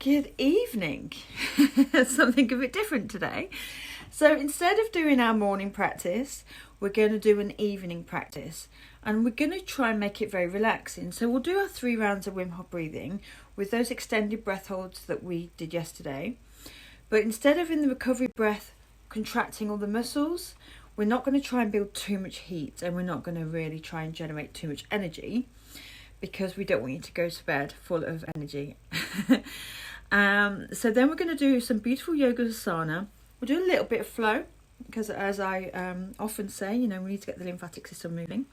Good evening. Something a bit different today. So instead of doing our morning practice, we're going to do an evening practice, and we're going to try and make it very relaxing. So we'll do our 3 rounds of Wim Hof breathing with those extended breath holds that we did yesterday. But instead of in the recovery breath contracting all the muscles, we're not going to try and build too much heat, and we're not going to really try and generate too much energy, because we don't want you to go to bed full of energy. So then we're going to do some beautiful yoga asana. We'll do a little bit of flow, because as I often say, we need to get the lymphatic system moving.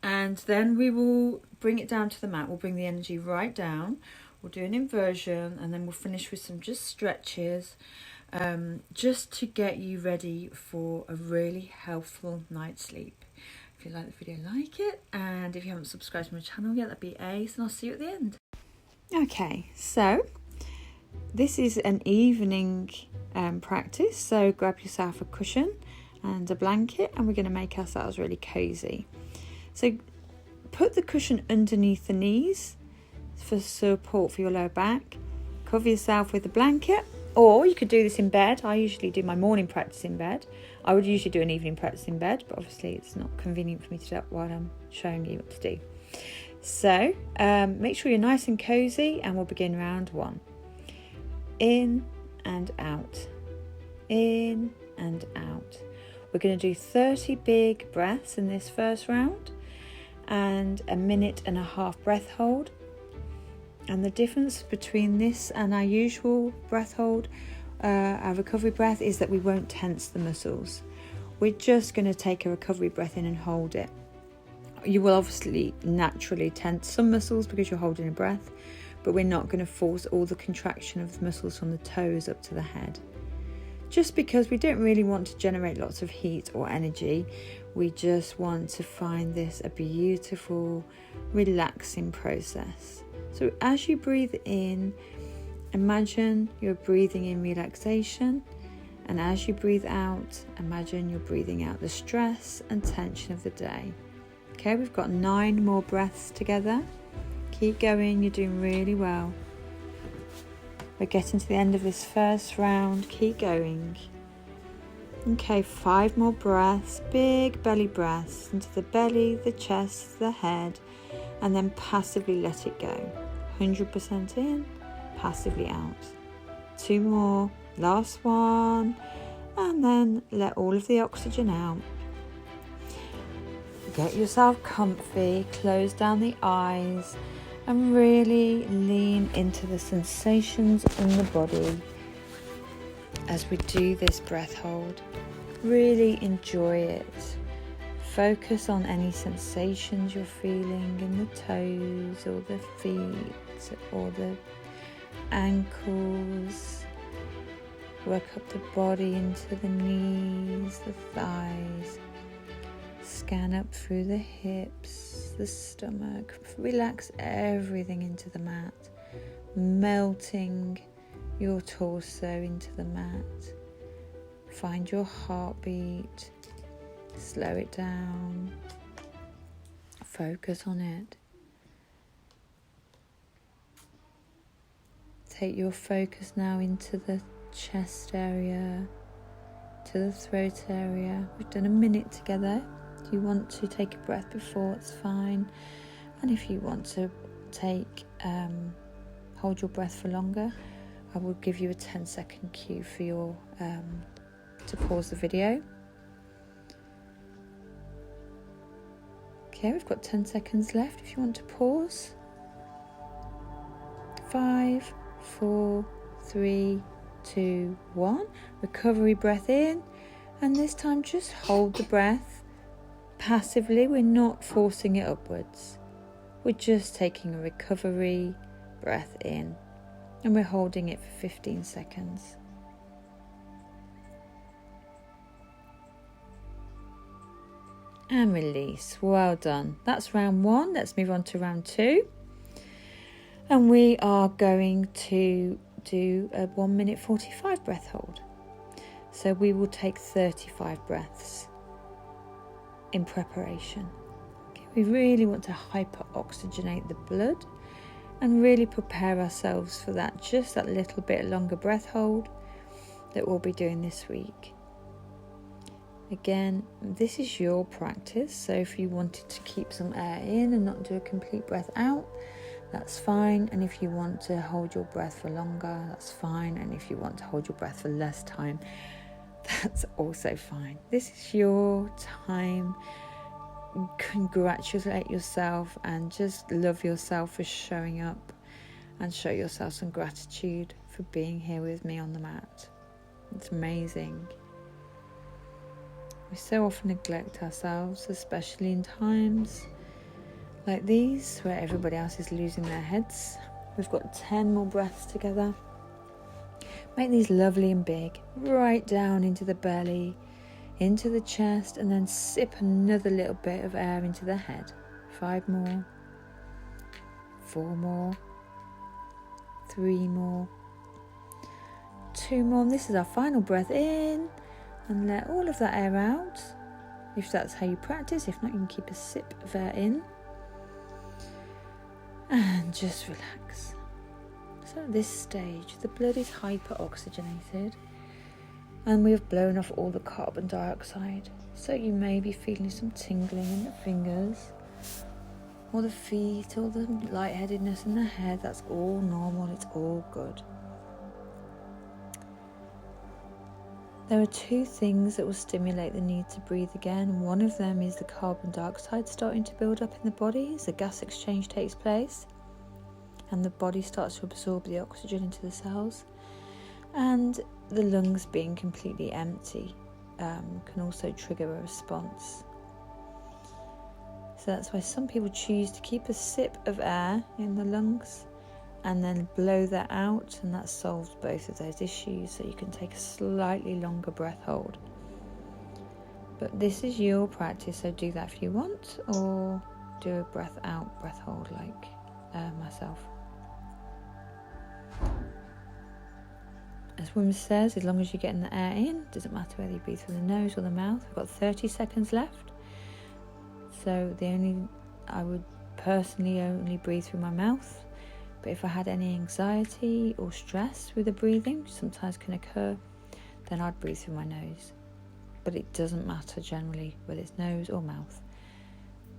And then we will bring it down to the mat. We'll bring the energy right down. We'll do an inversion, and then we'll finish with some just stretches, just to get you ready for a really healthful night's sleep. If you like the video, like it, and if you haven't subscribed to my channel yet, that'd be ace, and I'll see you at the end. Okay, so this is an evening practice, so grab yourself a cushion and a blanket, and we're going to make ourselves really cozy. So put the cushion underneath the knees for support for your lower back. Cover yourself with a blanket, or you could do this in bed. I usually do my morning practice in bed. I would usually do an evening practice in bed, but obviously it's not convenient for me to do that while I'm showing you what to do. So make sure you're nice and cozy, and we'll begin round 1. In and out, in and out. We're going to do 30 big breaths in this first round, and a 1.5 minute breath hold. And the difference between this and our usual breath hold, our recovery breath, is that we won't tense the muscles. We're just going to take a recovery breath in and hold it. You will obviously naturally tense some muscles because you're holding a breath, but we're not going to force all the contraction of the muscles from the toes up to the head. Just because we don't really want to generate lots of heat or energy, we just want to find this a beautiful, relaxing process. So as you breathe in, imagine you're breathing in relaxation, and as you breathe out, imagine you're breathing out the stress and tension of the day. Okay, we've got 9 more breaths together. Keep going, you're doing really well. We're getting to the end of this first round. Keep going. Okay, 5 more breaths, big belly breaths into the belly, the chest, the head, and then passively let it go. 100% in, passively out. 2 more, last one, and then let all of the oxygen out. Get yourself comfy, close down the eyes, and really lean into the sensations in the body as we do this breath hold. Really enjoy it. Focus on any sensations you're feeling in the toes or the feet or the ankles. Work up the body into the knees, the thighs. Scan up through the hips, the stomach. Relax everything into the mat, melting your torso into the mat. Find your heartbeat, slow it down, focus on it. Take your focus now into the chest area, to the throat area. We've done 1 minute together. If you want to take a breath before, it's fine. And if you want to hold your breath for longer, I will give you a 10-second cue for your to pause the video. Okay, we've got 10 seconds left if you want to pause. 5, 4, 3, 2, 1. Recovery breath in, and this time just hold the breath passively. We're not forcing it upwards. We're just taking a recovery breath in, and we're holding it for 15 seconds. And release. Well done. That's round 1. Let's move on to round 2. And we are going to do a 1 minute 45 breath hold. So we will take 35 breaths in preparation. Okay, we really want to hyper-oxygenate the blood and really prepare ourselves for that, just that little bit longer breath hold that we'll be doing this week. Again, this is your practice, so if you wanted to keep some air in and not do a complete breath out, that's fine. And if you want to hold your breath for longer, that's fine. And if you want to hold your breath for less time, that's also fine. This is your time. Congratulate yourself and just love yourself for showing up, and show yourself some gratitude for being here with me on the mat. It's amazing. We so often neglect ourselves, especially in times like these where everybody else is losing their heads. We've got 10 more breaths together. Make these lovely and big, right down into the belly, into the chest, and then sip another little bit of air into the head. 5 more, 4 more, 3 more, 2 more. And this is our final breath in, and let all of that air out, if that's how you practice. If not, you can keep a sip of air in and just relax. So at this stage, the blood is hyper-oxygenated and we have blown off all the carbon dioxide. So you may be feeling some tingling in the fingers or the feet, or the lightheadedness in the head. That's all normal, it's all good. There are 2 things that will stimulate the need to breathe again. One of them is the carbon dioxide starting to build up in the body as the gas exchange takes place and the body starts to absorb the oxygen into the cells. And the lungs being completely empty can also trigger a response. So that's why some people choose to keep a sip of air in the lungs and then blow that out, and that solves both of those issues, so you can take a slightly longer breath hold. But this is your practice, so do that if you want, or do a breath out, breath hold like myself. As Wim says, as long as you're getting the air in, doesn't matter whether you breathe through the nose or the mouth. We've got 30 seconds left, so I would personally only breathe through my mouth. But if I had any anxiety or stress with the breathing, which sometimes can occur, then I'd breathe through my nose. But it doesn't matter generally whether it's nose or mouth.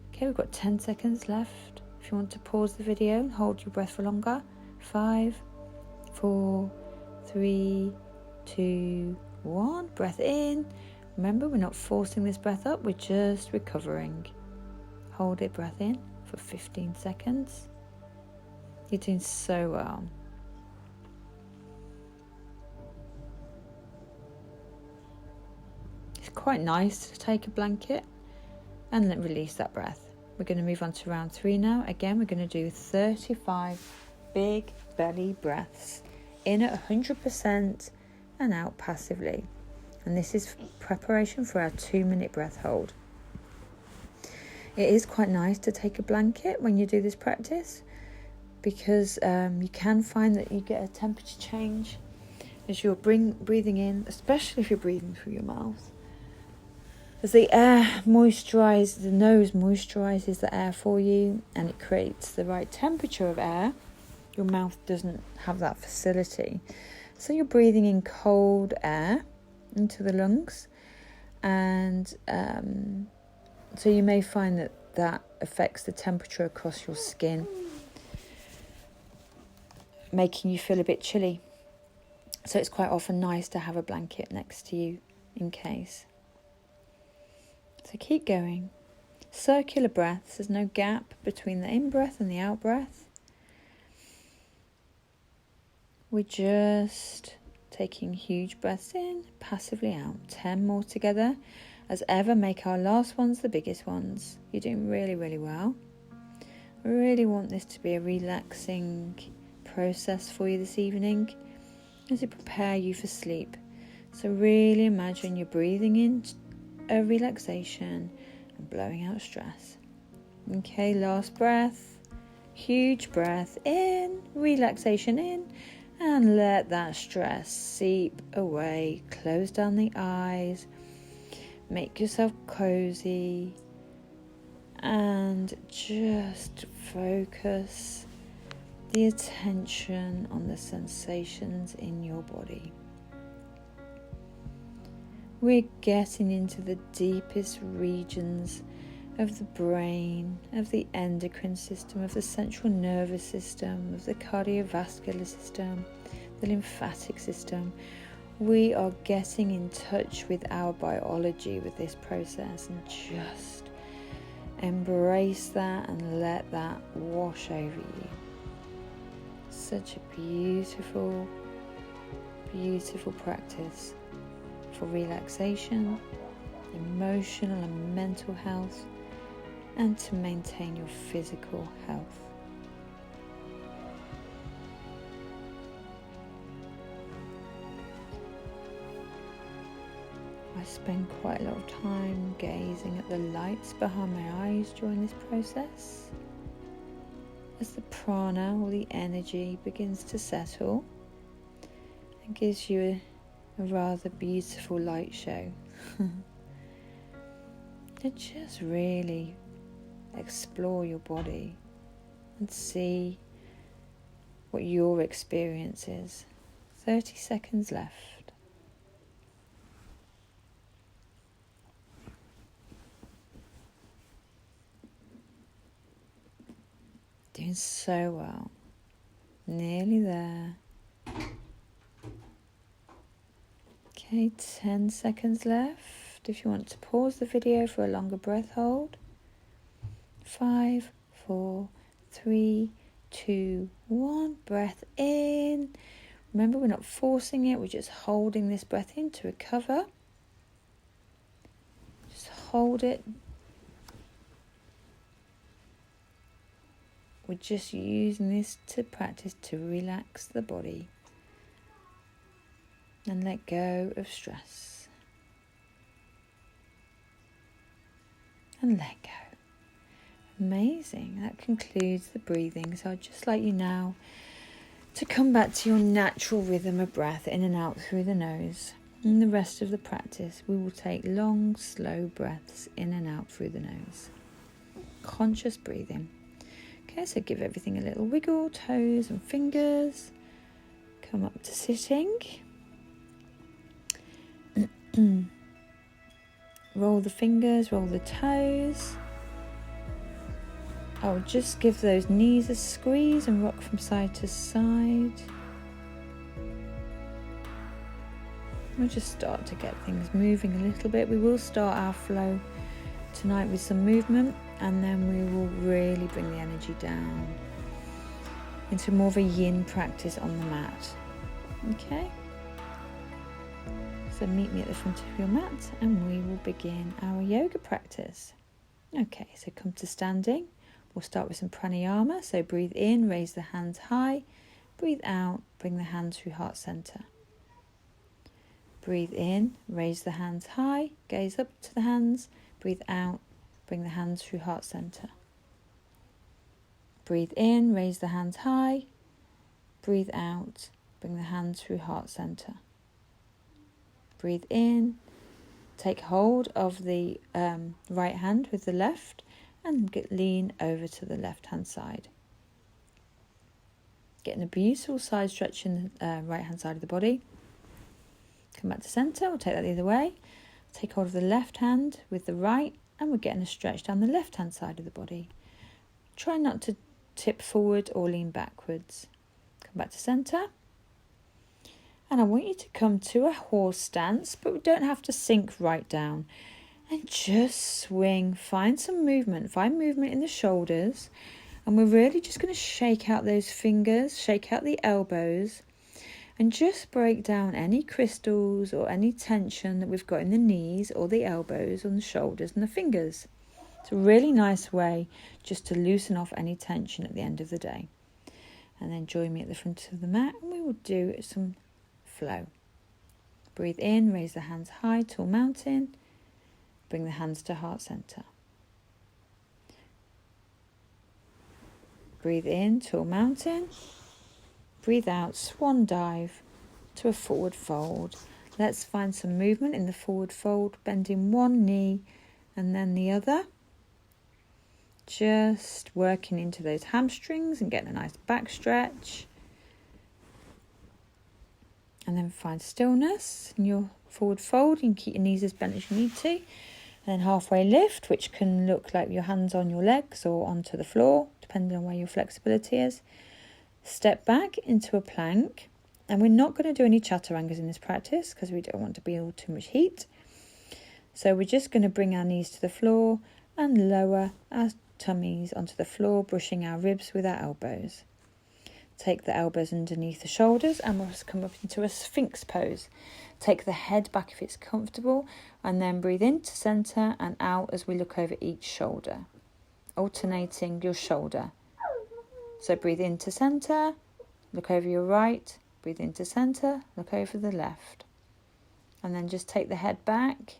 Okay, we've got 10 seconds left. If you want to pause the video and hold your breath for longer. 5, 4, 3, 2, 1. Breath in. Remember, we're not forcing this breath up, we're just recovering. Hold it, breath in for 15 seconds. You're doing so well. It's quite nice to take a blanket and then release that breath. We're going to move on to round 3 now. Again, we're going to do 35 big belly breaths. In at 100% and out passively. And this is preparation for our 2-minute breath hold. It is quite nice to take a blanket when you do this practice, because you can find that you get a temperature change as you're breathing in, especially if you're breathing through your mouth. As the air moisturizes, the nose moisturizes the air for you, and it creates the right temperature of air. Your mouth doesn't have that facility. So you're breathing in cold air into the lungs, and so you may find that affects the temperature across your skin, making you feel a bit chilly. So it's quite often nice to have a blanket next to you in case. So keep going. Circular breaths. There's no gap between the in-breath and the out-breath. We're just taking huge breaths in, passively out. 10 more together. As ever, make our last ones the biggest ones. You're doing really, really well. I really want this to be a relaxing process for you this evening as we prepare you for sleep. So really imagine you're breathing in a relaxation and blowing out stress. Okay, last breath. Huge breath in, relaxation in, and let that stress seep away. Close down the eyes, make yourself cozy, and just focus the attention on the sensations in your body. We're getting into the deepest regions of the brain, of the endocrine system, of the central nervous system, of the cardiovascular system, the lymphatic system. We are getting in touch with our biology with this process, and just embrace that and let that wash over you. Such a beautiful, beautiful practice for relaxation, emotional and mental health, and to maintain your physical health. I spend quite a lot of time gazing at the lights behind my eyes during this process. As the prana, or the energy, begins to settle, it gives you a rather beautiful light show. To just really explore your body and see what your experience is. 30 seconds left. Doing so well. Nearly there. Okay, 10 seconds left. If you want to pause the video for a longer breath hold. 5, 4, 3, 2, 1. Breath in. Remember, we're not forcing it. We're just holding this breath in to recover. Just hold it. We're just using this to practice to relax the body and let go of stress. And let go. Amazing. That concludes the breathing. So I'd just like you now to come back to your natural rhythm of breath in and out through the nose. In the rest of the practice, we will take long, slow breaths in and out through the nose. Conscious breathing. Okay, so give everything a little wiggle, toes and fingers. Come up to sitting. Roll the fingers, roll the toes. I'll just give those knees a squeeze and rock from side to side. We'll just start to get things moving a little bit. We will start our flow tonight with some movement, and then we will really bring the energy down into more of a yin practice on the mat. Okay? So meet me at the front of your mat and we will begin our yoga practice. Okay, so come to standing. We'll start with some pranayama. So breathe in, raise the hands high. Breathe out, bring the hands through heart center. Breathe in, raise the hands high, gaze up to the hands. Breathe out, bring the hands through heart center. Breathe in, raise the hands high. Breathe out, bring the hands through heart center. Breathe in, take hold of the right hand with the left and lean over to the left hand side. Getting a beautiful side stretch in the right hand side of the body. Come back to center, we'll take that the other way. Take hold of the left hand with the right and we're getting a stretch down the left hand side of the body. Try not to tip forward or lean backwards. Come back to center. And I want you to come to a horse stance, but we don't have to sink right down. And just swing, find some movement, find movement in the shoulders. And we're really just going to shake out those fingers, shake out the elbows, and just break down any crystals or any tension that we've got in the knees or the elbows on the shoulders and the fingers. It's a really nice way just to loosen off any tension at the end of the day. And then join me at the front of the mat and we will do some flow. Breathe in, raise the hands high, tall mountain. Bring the hands to heart center. Breathe in, tall mountain. Breathe out, swan dive to a forward fold. Let's find some movement in the forward fold, bending one knee and then the other. just working into those hamstrings and getting a nice back stretch. And then find stillness in your forward fold. You can keep your knees as bent as you need to. And then halfway lift, which can look like your hands on your legs or onto the floor, depending on where your flexibility is. Step back into a plank. And we're not going to do any chaturangas in this practice because we don't want to be all too much heat. So we're just going to bring our knees to the floor and lower our tummies onto the floor, brushing our ribs with our elbows. Take the elbows underneath the shoulders and we'll just come up into a Sphinx pose. Take the head back if it's comfortable and then breathe into centre and out as we look over each shoulder, alternating your shoulder. So breathe into centre, look over your right, breathe into centre, look over the left. And then just take the head back.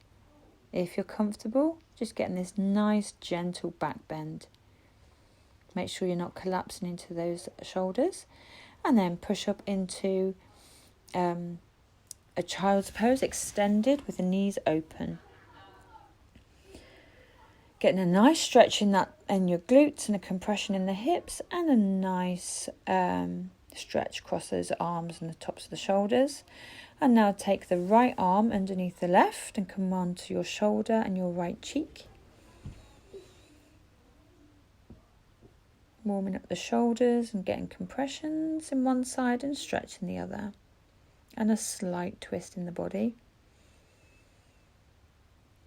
If you're comfortable, just getting this nice gentle back bend. Make sure you're not collapsing into those shoulders. And then push up into a child's pose, extended with the knees open. Getting a nice stretch in your glutes and a compression in the hips and a nice stretch across those arms and the tops of the shoulders. And now take the right arm underneath the left and come onto your shoulder and your right cheek. Warming up the shoulders and getting compressions in one side and stretch in the other. And a slight twist in the body.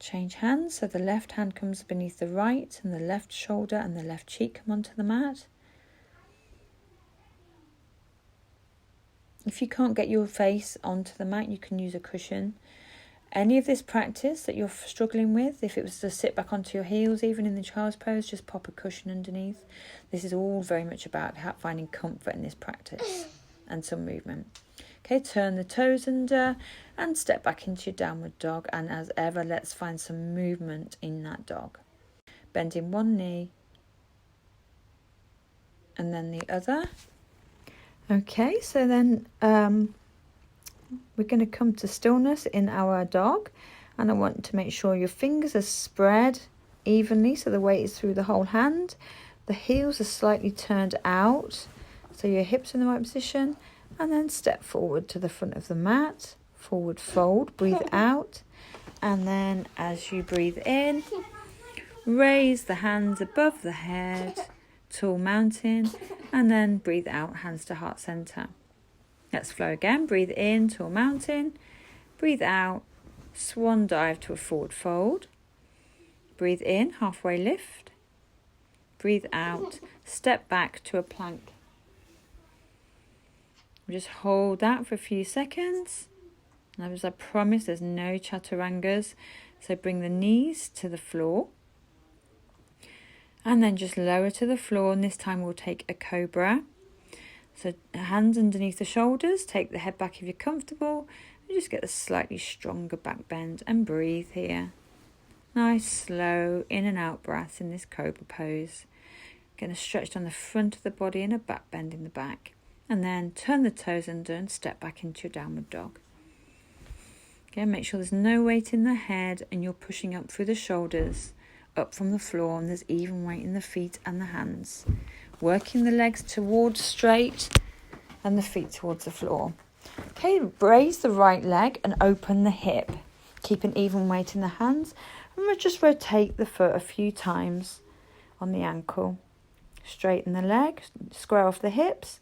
Change hands, so the left hand comes beneath the right and the left shoulder and the left cheek come onto the mat. If you can't get your face onto the mat, you can use a cushion. Any of this practice that you're struggling with, if it was to sit back onto your heels, even in the child's pose, just pop a cushion underneath. This is all very much about finding comfort in this practice and some movement. Okay, turn the toes under and step back into your downward dog. And as ever, let's find some movement in that dog. Bending one knee and then the other. Okay, so then we're going to come to stillness in our dog, and I want to make sure your fingers are spread evenly so the weight is through the whole hand. The heels are slightly turned out so your hips are in the right position, and then step forward to the front of the mat, forward fold, breathe out, and then as you breathe in, raise the hands above the head, tall mountain, and then breathe out, hands to heart center. Let's flow again. Breathe in, tall mountain. Breathe out, swan dive to a forward fold. Breathe in, halfway lift. Breathe out, step back to a plank. Just hold that for a few seconds. And as I promised, there's no chaturangas. So bring the knees to the floor. And then just lower to the floor, and this time we'll take a cobra. So hands underneath the shoulders, take the head back if you're comfortable, and just get a slightly stronger back bend and breathe here. Nice slow in and out breaths in this cobra pose. Getting a stretch down the front of the body and a back bend in the back. And then turn the toes under and step back into your downward dog. Again, make sure there's no weight in the head and you're pushing up through the shoulders, up from the floor, and there's even weight in the feet and the hands. Working the legs towards straight and the feet towards the floor. Okay, raise the right leg and open the hip. Keep an even weight in the hands. And we'll just rotate the foot a few times on the ankle. Straighten the leg, square off the hips.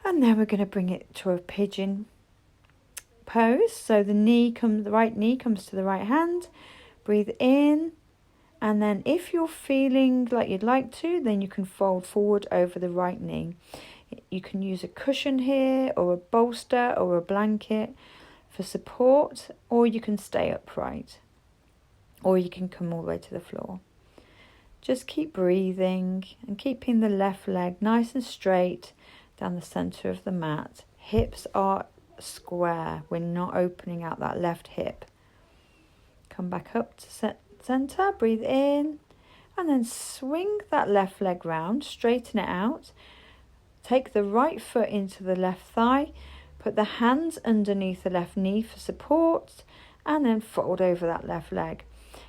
And then we're going to bring it to a pigeon pose. So the right knee comes to the right hand. Breathe in. And then if you're feeling like you'd like to, then you can fold forward over the right knee. You can use a cushion here or a bolster or a blanket for support, or you can stay upright, or you can come all the way to the floor. Just keep breathing and keeping the left leg nice and straight down the center of the mat. Hips are square. We're not opening out that left hip. Come back up to center, breathe in, and then swing that left leg round, straighten it out. Take the right foot into the left thigh, put the hands underneath the left knee for support, and then fold over that left leg.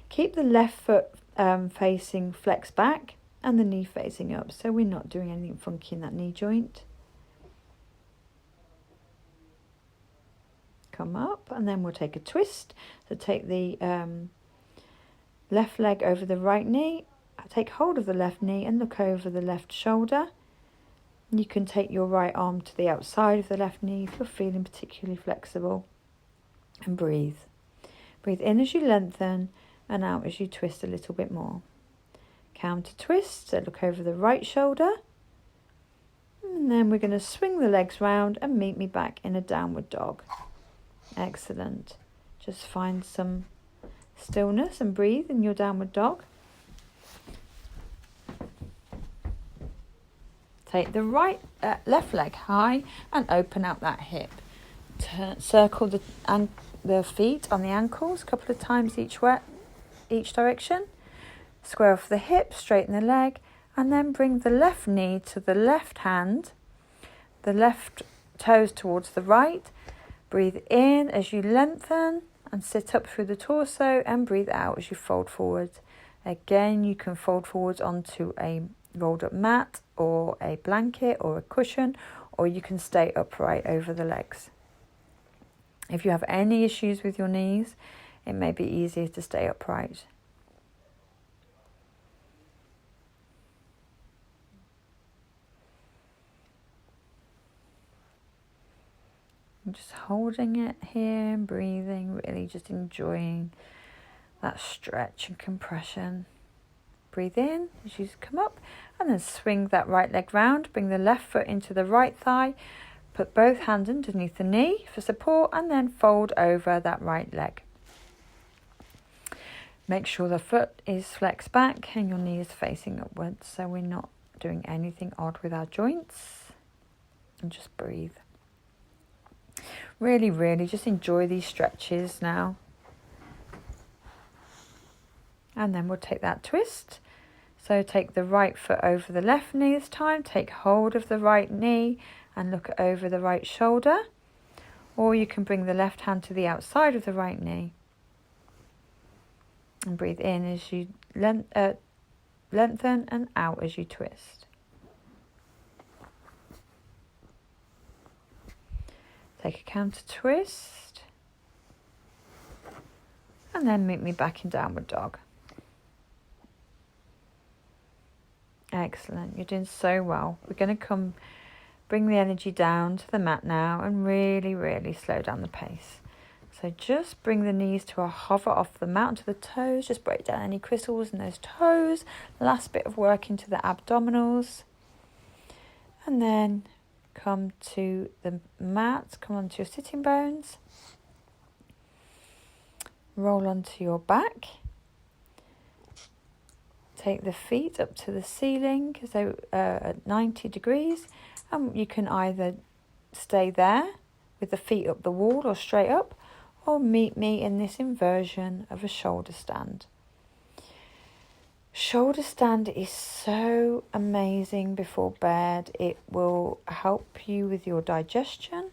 Keep the left foot facing flex back and the knee facing up, so we're not doing anything funky in that knee joint. Come up, and then we'll take a twist. So take the left leg over the right knee, take hold of the left knee and look over the left shoulder. You can take your right arm to the outside of the left knee if you're feeling particularly flexible, and breathe. Breathe in as you lengthen and out as you twist a little bit more. Counter twist, so look over the right shoulder, and then we're going to swing the legs round and meet me back in a downward dog. Excellent. Just find some stillness and breathe in your downward dog. Take the left leg high and open out that hip. Circle the feet on the ankles a couple of times each direction. Square off the hip, straighten the leg, and then bring the left knee to the left hand, the left toes towards the right. Breathe in as you lengthen and sit up through the torso, and breathe out as you fold forward. Again, you can fold forwards onto a rolled up mat or a blanket or a cushion, or you can stay upright over the legs. If you have any issues with your knees, it may be easier to stay upright. I'm just holding it here and breathing, really just enjoying that stretch and compression. Breathe in as you come up, and then swing that right leg round. Bring the left foot into the right thigh. Put both hands underneath the knee for support, and then fold over that right leg. Make sure the foot is flexed back and your knee is facing upwards, so we're not doing anything odd with our joints. And just breathe. Really, really just enjoy these stretches now. And then we'll take that twist. So take the right foot over the left knee this time. Take hold of the right knee and look over the right shoulder. Or you can bring the left hand to the outside of the right knee. And breathe in as you lengthen and out as you twist. Take a counter twist. And then meet me back in downward dog. Excellent, you're doing so well. We're going to bring the energy down to the mat now and really, really slow down the pace. So just bring the knees to a hover off the mat onto the toes. Just break down any crystals in those toes. Last bit of work into the abdominals. And then come to the mat, come onto your sitting bones. Roll onto your back. Take the feet up to the ceiling, so at 90 degrees, and you can either stay there with the feet up the wall or straight up, or meet me in this inversion of a shoulder stand. Shoulder stand is so amazing before bed. It will help you with your digestion.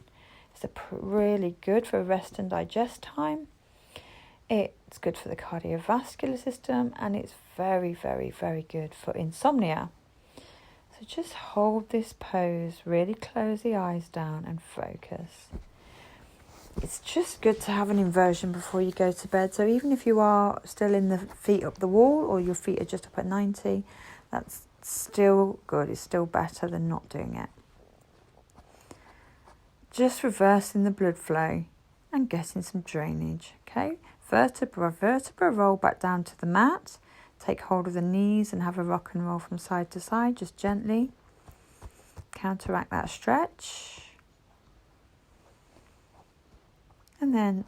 It's really good for rest and digest time. It's good for the cardiovascular system, and it's very, very, very good for insomnia. So just hold this pose, really close the eyes down and focus. It's just good to have an inversion before you go to bed. So even if you are still in the feet up the wall, or your feet are just up at 90, that's still good. It's still better than not doing it. Just reversing the blood flow and getting some drainage, okay? Vertebra, roll back down to the mat. Take hold of the knees and have a rock and roll from side to side, just gently. Counteract that stretch. And then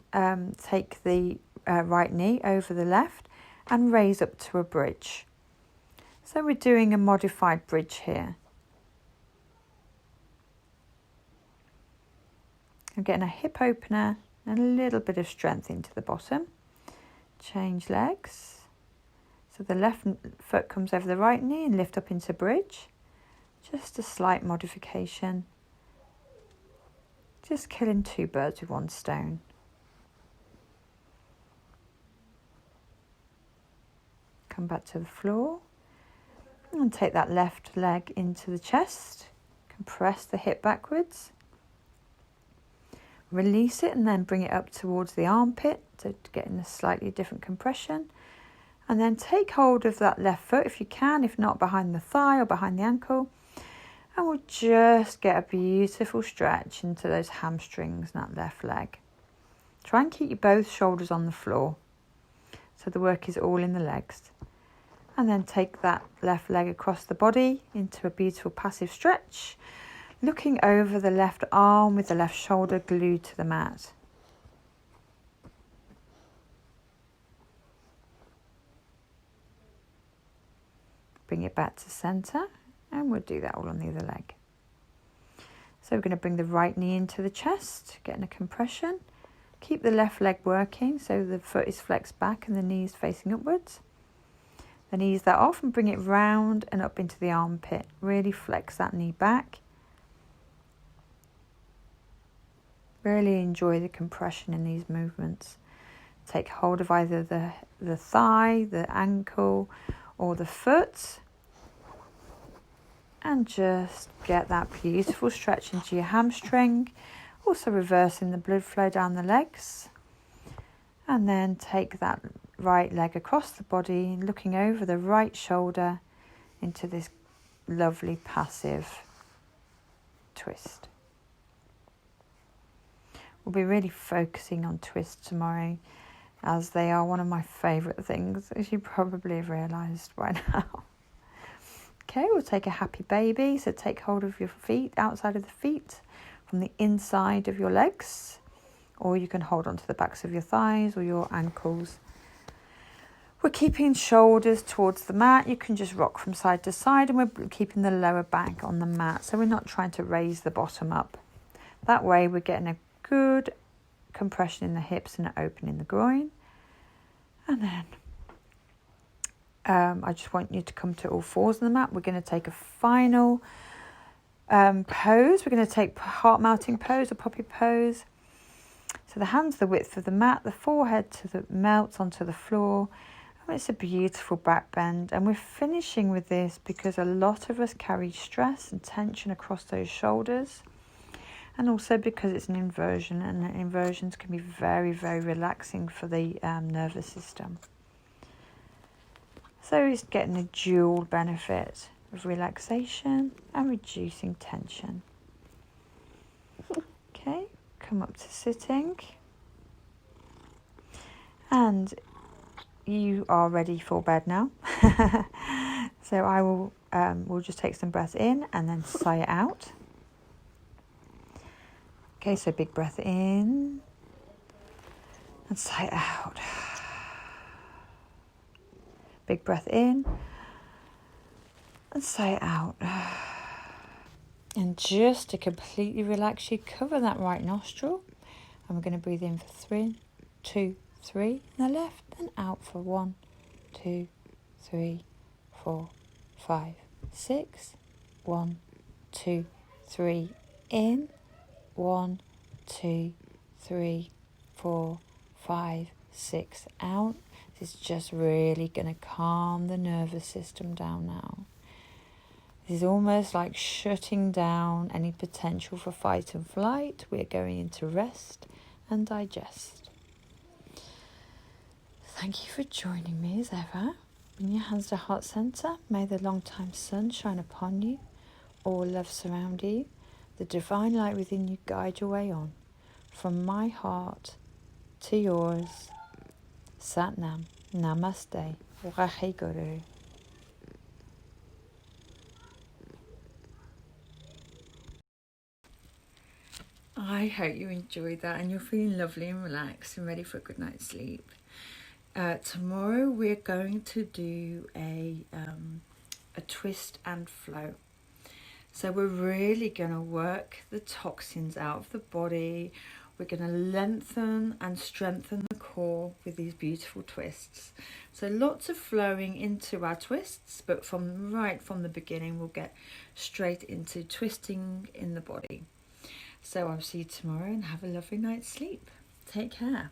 take the right knee over the left and raise up to a bridge. So we're doing a modified bridge here. I'm getting a hip opener and a little bit of strength into the bottom. Change legs. So the left foot comes over the right knee and lift up into bridge. Just a slight modification. Just killing two birds with one stone. Come back to the floor and take that left leg into the chest. Compress the hip backwards. Release it and then bring it up towards the armpit to get in a slightly different compression. And then take hold of that left foot if you can, if not behind the thigh or behind the ankle. And we'll just get a beautiful stretch into those hamstrings and that left leg. Try and keep your both shoulders on the floor, so the work is all in the legs. And then take that left leg across the body into a beautiful passive stretch, looking over the left arm with the left shoulder glued to the mat. Bring it back to center, and we'll do that all on the other leg. So we're going to bring the right knee into the chest, getting a compression. Keep the left leg working so the foot is flexed back and the knee is facing upwards. Then ease that off and bring it round and up into the armpit. Really flex that knee back. Really enjoy the compression in these movements. Take hold of either the thigh, the ankle, or the foot. And just get that beautiful stretch into your hamstring. Also reversing the blood flow down the legs. And then take that right leg across the body, looking over the right shoulder into this lovely passive twist. We'll be really focusing on twists tomorrow, as they are one of my favourite things, as you probably have realised by now. Okay, we'll take a happy baby. So take hold of your feet, outside of the feet, from the inside of your legs, or you can hold onto the backs of your thighs or your ankles. We're keeping shoulders towards the mat. You can just rock from side to side, and we're keeping the lower back on the mat. So we're not trying to raise the bottom up. That way we're getting a good compression in the hips and an open in the groin. And then I just want you to come to all fours on the mat. We're going to take a final pose. We're going to take heart melting pose or poppy pose. So the hands the width of the mat, the forehead melts onto the floor. And it's a beautiful back bend. And we're finishing with this because a lot of us carry stress and tension across those shoulders. And also because it's an inversion, and inversions can be very, very relaxing for the nervous system. So it's getting a dual benefit of relaxation and reducing tension. Okay, come up to sitting. And you are ready for bed now. So I will, we'll just take some breaths in and then sigh it out. Okay, so big breath in and sigh it out. Big breath in and sigh it out. And just to completely relax you, cover that right nostril. And we're going to breathe in for 3, 2, 3. And the left, and out for 1, 2, 3, 4, 5, 6. 1, 2, 3. In. 1, 2, 3, 4, 5, 6. Out. This is just really going to calm the nervous system down now. This is almost like shutting down any potential for fight and flight. We're going into rest and digest. Thank you for joining me as ever. Bring your hands to heart center. May the long-time sun shine upon you. All love surround you. The divine light within you guide your way on. From my heart to yours. Sat Nam. Namaste. Rahe Guru. I hope you enjoyed that and you're feeling lovely and relaxed and ready for a good night's sleep. Tomorrow we're going to do a twist and flow. So we're really going to work the toxins out of the body. We're going to lengthen and strengthen the core with these beautiful twists. So lots of flowing into our twists, but from the beginning we'll get straight into twisting in the body. So I'll see you tomorrow and have a lovely night's sleep. Take care.